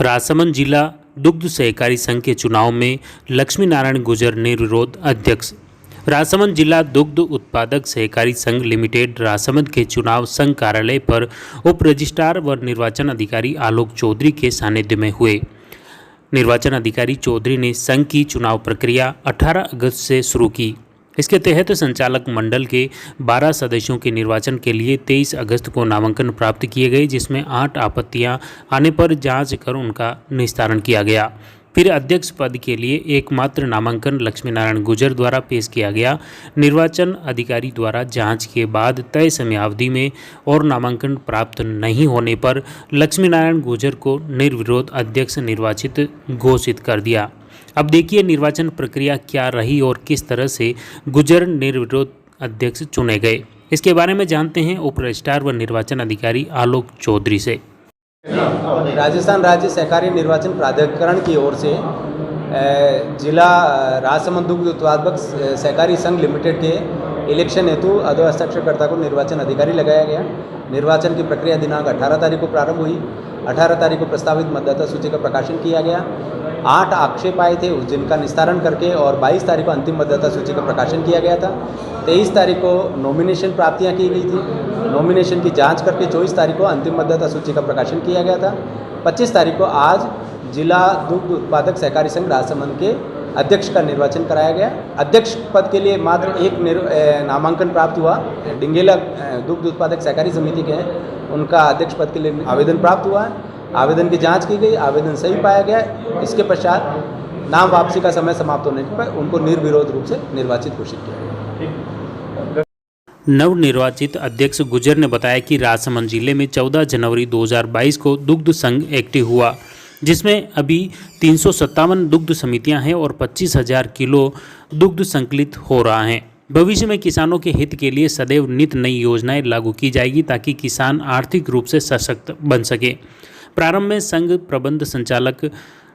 राजसमंद जिला दुग्ध सहकारी संघ के चुनाव में लक्ष्मी नारायण गुजर निर्विरोध अध्यक्ष। राजसमंद जिला दुग्ध उत्पादक सहकारी संघ लिमिटेड राजसमंद के चुनाव संघ कार्यालय पर उप रजिस्ट्रार व निर्वाचन अधिकारी आलोक चौधरी के सानिध्य में हुए। निर्वाचन अधिकारी चौधरी ने संघ की चुनाव प्रक्रिया 18 अगस्त से शुरू की। इसके तहत संचालक मंडल के 12 सदस्यों के निर्वाचन के लिए 23 अगस्त को नामांकन प्राप्त किए गए, जिसमें 8 आपत्तियां आने पर जांच कर उनका निस्तारण किया गया। फिर अध्यक्ष पद के लिए एकमात्र नामांकन लक्ष्मी नारायण गुजर द्वारा पेश किया गया। निर्वाचन अधिकारी द्वारा जांच के बाद तय समयावधि में और नामांकन प्राप्त नहीं होने पर लक्ष्मी नारायण गुजर को निर्विरोध अध्यक्ष निर्वाचित घोषित कर दिया। अब देखिए निर्वाचन प्रक्रिया क्या रही और किस तरह से गुजर निर्विरोध अध्यक्ष चुने गए। इसके बारे में जानते हैं उप रजिस्ट्रार व निर्वाचन अधिकारी आलोक चौधरी से। राजस्थान राज्य सहकारी निर्वाचन प्राधिकरण की ओर से जिला राजसमंद दुग्ध उत्पादक सहकारी संघ लिमिटेड के इलेक्शन हेतु हस्ताक्षरकर्ता को निर्वाचन अधिकारी लगाया गया। निर्वाचन की प्रक्रिया दिनांक 18 तारीख को प्रारंभ हुई। 18 तारीख को प्रस्तावित मतदाता सूची का प्रकाशन किया गया। 8 आक्षेप आए थे जिनका निस्तारण करके और 22 तारीख को अंतिम मतदाता सूची का प्रकाशन किया गया था। 23 तारीख को नॉमिनेशन प्राप्तियां की गई थी। नॉमिनेशन की जांच करके 24 तारीख को अंतिम मतदाता सूची का प्रकाशन किया गया था। 25 तारीख को आज जिला दुग्ध उत्पादक सहकारी संघ राजसमंद के अध्यक्ष का निर्वाचन कराया गया। अध्यक्ष पद के लिए मात्र एक नामांकन प्राप्त हुआ। डिंगेला दुग्ध उत्पादक सहकारी समिति के हैं, उनका अध्यक्ष पद के लिए आवेदन प्राप्त हुआ है। आवेदन की जांच की गई, आवेदन सही पाया गया। इसके पश्चात नाम वापसी का समय समाप्त होने पर उनको निर्विरोध रूप से निर्वाचित घोषित किया गया। नवनिर्वाचित अध्यक्ष गुजर ने बताया कि राजसमंद जिले में 14 जनवरी 2022 को दुग्ध संघ एक्टिव हुआ, जिसमें अभी 357 दुग्ध समितियां हैं और 25,000 किलो दुग्ध संकलित हो रहा है। भविष्य में किसानों के हित के लिए सदैव नित नई योजनाएं लागू की जाएगी ताकि किसान आर्थिक रूप से सशक्त बन सके। प्रारंभ में संघ प्रबंध संचालक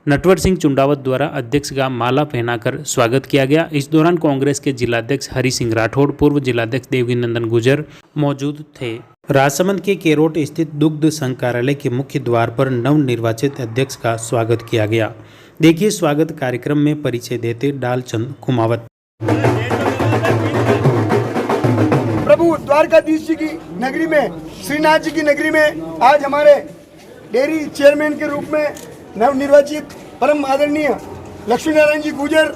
नटवर सिंह चुंडावत द्वारा अध्यक्ष का माला पहनाकर स्वागत किया गया। इस दौरान कांग्रेस के जिलाध्यक्ष हरि सिंह राठौड़, पूर्व जिलाध्यक्ष देवगी नंदन गुजर मौजूद थे। राजसमंद के केरोट स्थित दुग्ध संघ कार्यालय के मुख्य द्वार पर नवनिर्वाचित अध्यक्ष का स्वागत किया गया। देखिए स्वागत कार्यक्रम में परिचय देते डालचंद कुमावत। प्रभु द्वारकाधीश जी की नगरी में, श्रीनाथ जी की नगरी में आज हमारे डेयरी चेयरमैन के रूप में नवनिर्वाचित परम आदरणीय लक्ष्मी नारायण जी गुजर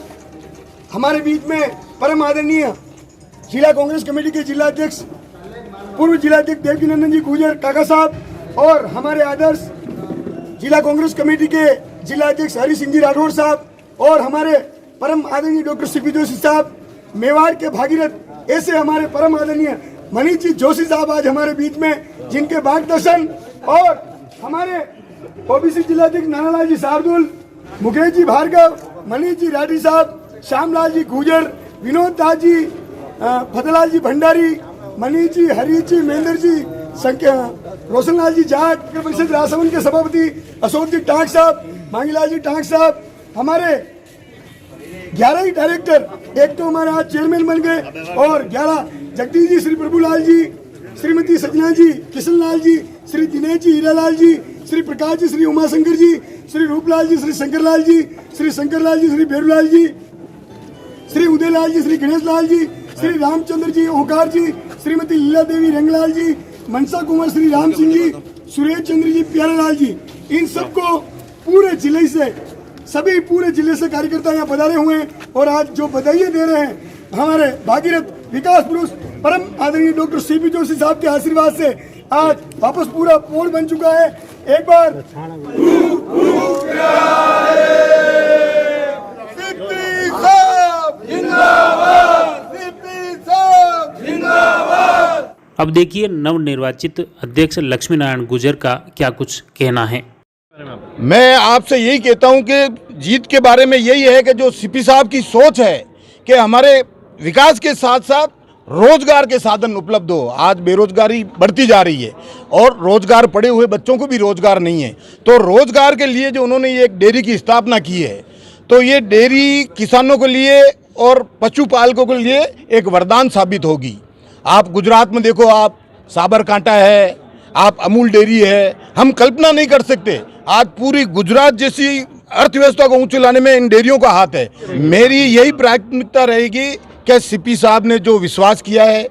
हमारे बीच में, परम आदरणीय जिला कांग्रेस कमेटी के जिला अध्यक्ष पूर्व जिलाध्यक्ष देवकी नंदन जी गुजर काका साहब और हमारे आदर्श जिला कांग्रेस कमेटी के जिला अध्यक्ष हरि सिंह जी राठौड़ साहब और हमारे परम आदरणीय डॉक्टर सीपी जोशी साहब, मेवाड़ के भागीरथ, ऐसे हमारे परम आदरणीय मनीष जी जोशी साहब आज हमारे बीच में, जिनके मार्गदर्शन और हमारे ओबीसी जिलाध्यक्ष नानालाल जी शार्दुल, मुकेश जी भार्गव, मनीष जी राठी साहब, श्यामलाल जी गुजर, विनोद दास जी, फतेलाल जी भंडारी, मनीष जी, हरीश जी, महेंद्र जी, रोशनलाल जी जाट, परिषद राजसमंद के सभापति अशोक जी टांक साहब, मांगीलाल जी टांक साहब, हमारे 11 ही डायरेक्टर, एक तो हमारे आज चेयरमैन बन गए और 11 जगदीश जी, श्री प्रभुलाल जी, श्रीमती सजना जी, किशन लाल जी, श्री दिनेश जी, हीरालाल जी, श्री प्रकाश जी, श्री उमाशंकर जी, श्री रूपलाल जी, श्री शंकरलाल जी, श्री बेरूलाल जी, श्री उदयलाल जी, श्री गणेश लाल जी, श्री रामचंद्र जी, ओंकार जी, श्रीमती लीला देवी रंगलाल जी, मनसा कुमार, श्री राम सिंह जी, सुरेश चंद्र जी, प्यारालाल जी, इन सबको पूरे जिले से, सभी पूरे जिले से कार्यकर्ता यहाँ पधारे हुए हैं और आज जो बधाइयाँ दे रहे हैं हमारे भागीरथ विकास पुरुष परम आदरणीय डॉक्टर सीपी जोशी साहब के आशीर्वाद से आज वापस पूरा पोल बन चुका है। एक बार अब देखिए नवनिर्वाचित अध्यक्ष लक्ष्मी नारायण गुजर का क्या कुछ कहना है। मैं आपसे यही कहता हूं कि जीत के बारे में यही है कि जो सीपी साहब की सोच है कि हमारे विकास के साथ साथ रोजगार के साधन उपलब्ध हो। आज बेरोजगारी बढ़ती जा रही है और रोजगार पड़े हुए बच्चों को भी रोजगार नहीं है, तो रोजगार के लिए जो उन्होंने ये एक डेयरी की स्थापना की है, तो ये डेयरी किसानों के लिए और पशुपालकों के लिए एक वरदान साबित होगी। आप गुजरात में देखो, आप साबरकांठा है, आप अमूल डेयरी है, हम कल्पना नहीं कर सकते। आज पूरी गुजरात जैसी अर्थव्यवस्था को ऊंचे लाने में इन डेयरियों का हाथ है। मेरी यही प्राथमिकता रहेगी कि सीपी साहब ने जो विश्वास किया है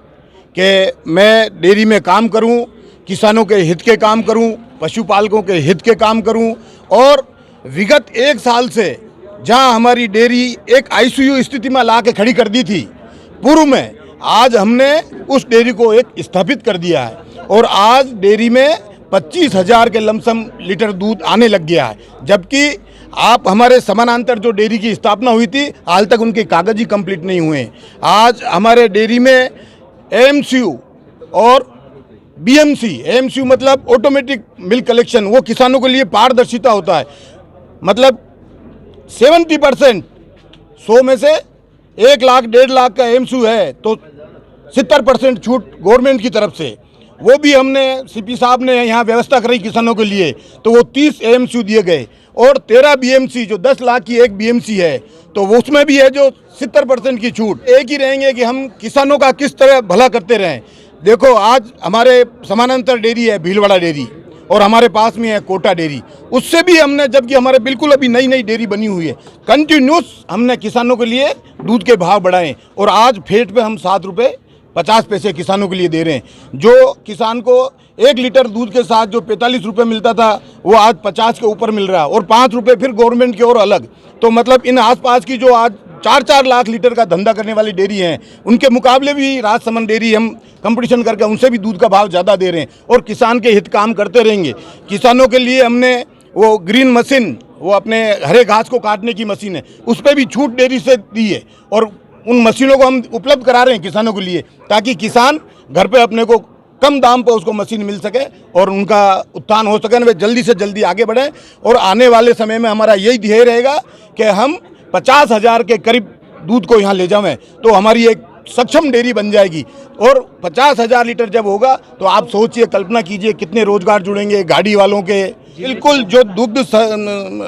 कि मैं डेयरी में काम करूं, किसानों के हित के काम करूं, पशुपालकों के हित के काम करूं, और विगत 1 साल से जहां हमारी डेयरी एक आईसीयू स्थिति में ला के खड़ी कर दी थी पूर्व में, आज हमने उस डेयरी को एक स्थापित कर दिया है और आज डेयरी में 25,000 के लमसम लीटर दूध आने लग गया है। जबकि आप हमारे समानांतर जो डेयरी की स्थापना हुई थी, हाल तक उनके कागज ही कंप्लीट नहीं हुए। आज हमारे डेयरी में एएमसीयू और बीएमसी, एएमसीयू मतलब ऑटोमेटिक मिल्क कलेक्शन, वो किसानों के लिए पारदर्शिता होता है। मतलब 70%, 100 में से 1 लाख 1.5 लाख का एएमसीयू है तो 70% छूट गवर्नमेंट की तरफ से, वो भी हमने सीपी साहब ने यहाँ व्यवस्था करी किसानों के लिए, तो वो 30 एएमसीयू दिए गए। और 13 बीएमसी जो 10 लाख की एक बीएमसी है, तो वो उसमें भी है जो 70% की छूट। एक ही रहेंगे कि हम किसानों का किस तरह भला करते रहें। देखो आज हमारे समानांतर डेयरी है भीलवाड़ा डेयरी, और हमारे पास में है कोटा डेयरी, उससे भी हमने, जबकि हमारे बिल्कुल अभी नई नई डेयरी बनी हुई है, कंटिन्यूस हमने किसानों के लिए दूध के भाव बढ़ाएं। और आज फेट पे हम 7 रुपये 50 पैसे किसानों के लिए दे रहे हैं। जो किसान को 1 लीटर दूध के साथ जो 45 रुपये मिलता था, वो आज 50 के ऊपर मिल रहा है, और 5 रुपये फिर गवर्नमेंट की और अलग। तो मतलब इन आसपास की जो आज 4-4 लाख लीटर का धंधा करने वाली डेयरी हैं, उनके मुकाबले भी राजसमंद डेयरी हम कंपटीशन करके उनसे भी दूध का भाव ज़्यादा दे रहे हैं, और किसान के हित काम करते रहेंगे। किसानों के लिए हमने वो ग्रीन मशीन, वो अपने हरे घास को काटने की मशीन है, उस पर भी छूट डेयरी से दी है, और उन मशीनों को हम उपलब्ध करा रहे हैं किसानों के लिए, ताकि किसान घर पे अपने को कम दाम पर उसको मशीन मिल सके और उनका उत्थान हो सके, वे जल्दी से जल्दी आगे बढ़ें। और आने वाले समय में हमारा यही ध्येय रहेगा कि हम 50,000 के करीब दूध को यहाँ ले जाएं, तो हमारी एक सक्षम डेयरी बन जाएगी। और 50,000 लीटर जब होगा तो आप सोचिए, कल्पना कीजिए कितने रोजगार जुड़ेंगे गाड़ी वालों के। बिल्कुल जो दुग्ध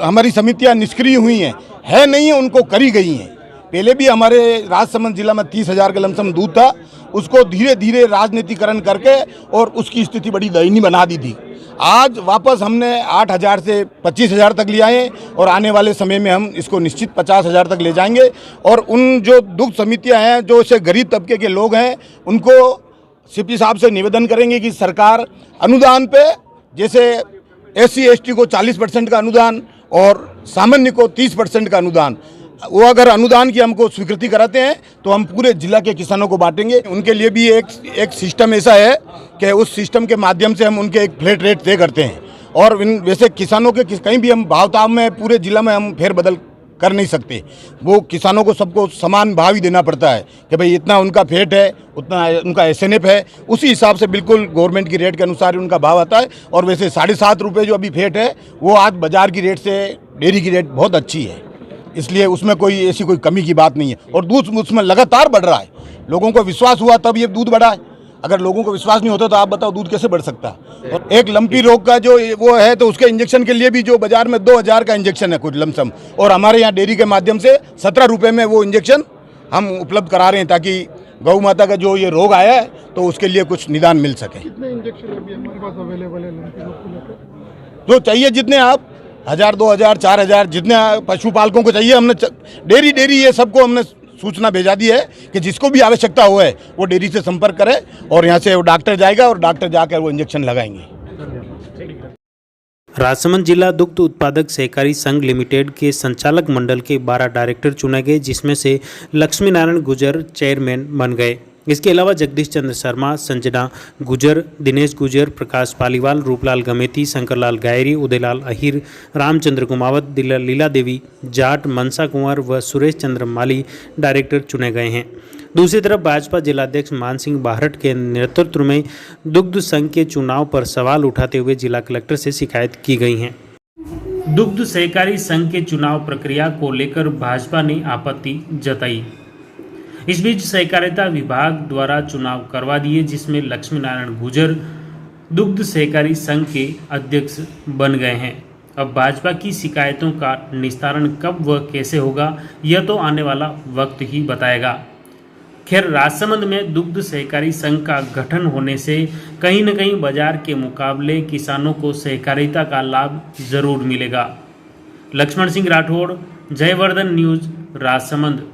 हमारी समितियाँ निष्क्रिय हुई हैं, है नहीं है, उनको करी गई हैं। पहले भी हमारे राजसमंद जिला में 30,000 का लमसम दूध था, उसको धीरे धीरे राजनीतिकरण करके और उसकी स्थिति बड़ी दयनीय बना दी थी। आज वापस हमने 8,000 से 25,000 तक ले आए, और आने वाले समय में हम इसको निश्चित 50,000 तक ले जाएंगे। और उन जो दुग्ध समितियां हैं, जो से गरीब तबके के लोग हैं, उनको सीपी साहब से निवेदन करेंगे कि सरकार अनुदान पे, जैसे SC ST को 40% का अनुदान और सामान्य को 30% का अनुदान, वो अगर अनुदान की हमको स्वीकृति कराते हैं तो हम पूरे जिला के किसानों को बांटेंगे। उनके लिए भी एक सिस्टम ऐसा है कि उस सिस्टम के माध्यम से हम उनके एक फ्लैट रेट तय करते हैं, और वैसे किसानों के कहीं भी हम भाव ताव में पूरे जिला में हम फेरबदल कर नहीं सकते। वो किसानों को सबको समान भाव ही देना पड़ता है कि भाई इतना उनका फेट है, उतना उनका SNF है, उसी हिसाब से बिल्कुल गवर्नमेंट की रेट के अनुसार उनका भाव आता है। और वैसे 7.5 रुपये जो अभी फेट है, वो आज बाजार की रेट से डेयरी की रेट बहुत अच्छी है, इसलिए उसमें कोई ऐसी कोई कमी की बात नहीं है। और दूध उसमें लगातार बढ़ रहा है, लोगों को विश्वास हुआ तब ये दूध बढ़ा है। अगर लोगों को विश्वास नहीं होता तो आप बताओ दूध कैसे बढ़ सकता है। और एक लंपी रोग का जो वो है, तो उसके इंजेक्शन के लिए भी जो बाजार में 2,000 का इंजेक्शन है कुछ लमसम, और हमारे यहाँ डेयरी के माध्यम से 17 रुपये में वो इंजेक्शन हम उपलब्ध करा रहे हैं, ताकि गौ माता का जो ये रोग आया है तो उसके लिए कुछ निदान मिल सके। कितने इंजेक्शन अभी हमारे पास अवेलेबल है लंपी रोग को लेकर? जो चाहिए जितने आप 1,000, 2,000, 4,000 जितने पशुपालकों को चाहिए, हमने डेयरी ये सबको हमने सूचना भेजा दी है कि जिसको भी आवश्यकता हो है वो डेयरी से संपर्क करे, और यहाँ से वो डॉक्टर जाएगा और डॉक्टर जाकर वो इंजेक्शन लगाएंगे। राजसमंद जिला दुग्ध उत्पादक सहकारी संघ लिमिटेड के संचालक मंडल के 12 डायरेक्टर चुने गए, जिसमें से लक्ष्मी नारायण गुजर चेयरमैन बन गए। इसके अलावा जगदीश चंद्र शर्मा, संजना गुजर, दिनेश गुजर, प्रकाश पालीवाल, रूपलाल गमेती, शंकरलाल गायरी, उदयलाल अहिर, रामचंद्र कुमावत, लीला देवी जाट, मनसा कुंवर व सुरेश चंद्र माली डायरेक्टर चुने गए हैं। दूसरी तरफ भाजपा जिलाध्यक्ष मान सिंह बाहरट के नेतृत्व में दुग्ध संघ के चुनाव पर सवाल उठाते हुए जिला कलेक्टर से शिकायत की गई है। दुग्ध सहकारी संघ के चुनाव प्रक्रिया को लेकर भाजपा ने आपत्ति जताई। इस बीच सहकारिता विभाग द्वारा चुनाव करवा दिए, जिसमें लक्ष्मी नारायण गुजर दुग्ध सहकारी संघ के अध्यक्ष बन गए हैं। अब भाजपा की शिकायतों का निस्तारण कब व कैसे होगा, यह तो आने वाला वक्त ही बताएगा। खैर, राजसमंद में दुग्ध सहकारी संघ का गठन होने से कहीं न कहीं बाजार के मुकाबले किसानों को सहकारिता का लाभ जरूर मिलेगा। लक्ष्मण सिंह राठौड़, जयवर्धन न्यूज, राजसमंद।